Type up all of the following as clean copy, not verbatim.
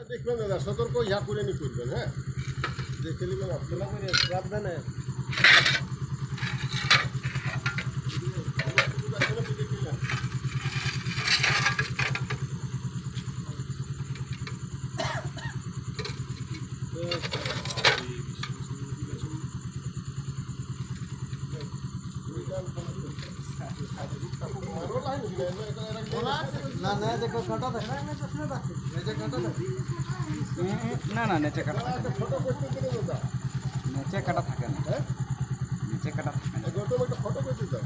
দেখবেন দাদা সতর্ক ইয়া করে নি করবেন হ্যাঁ দেখে নেবেন আপনারা করে সাবধানে না না দেখো কাটা থাকে না প্রশ্ন থাকে নেচে কাটা থাকে না না নেচে কাটা থাকে ফটো করতে দিলে দাদা নেচে কাটা থাকে না হ্যাঁ নেচে কাটা থাকে না গৌতম একটা ফটো করতে দাও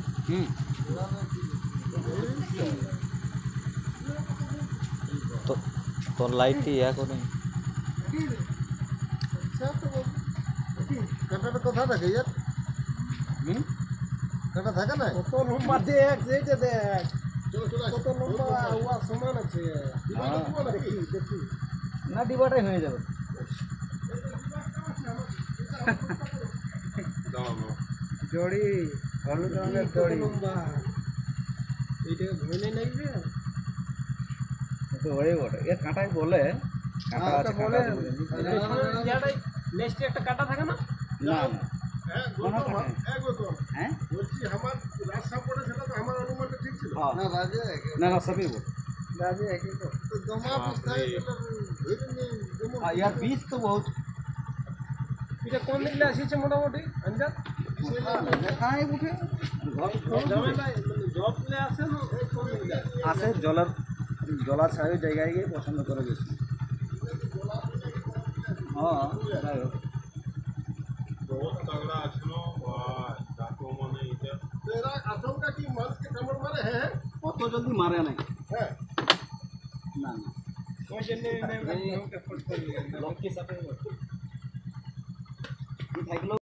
তো তোর লাইটটি ইয়া করে কাটাটা কোথা থাকে ইয়ার কাটা থাকে না কত লম্বা দেখ সেইটা দেখ কত লম্বা হুয়া সমান আছে দেখি দেখি না ডিবাটাই হয়ে যাবে জড়ি হলুদ রঙের জড়ি লম্বা এইটাকে ধরে লাগবে তো হয়ে বটে এর কাঁটাই বলে কাঁটা আছে বলে নেক্সটে একটা কাঁটা থাকে না না হ্যাঁ গৌতম হ্যাঁ বলছি আমার রাস্তা পড়ে সেটা তো আমার অনুমানটা ঠিক ছিল না রাজে না না সবই বল রাজে একই তো দমা পুস্তায় यार बीस तो बहुत এটা কোন দিকে আসছে মোটামুটি আন্দাজ দেখাই উঠে জব লে আসে না কোন দিকে আসে জলার জলার ছাড়ে জায়গায় গিয়ে পছন্দ করে বেশি হ্যাঁ যাই হোক बहुत तगड़ा আছিল जातो माने এটা तेरा आशंका की मांस के कमर मारे हैं অত জলদি মারে নাই हैं না না ওই জন্য লোককে ফট করে লোককে সাথে থাকলো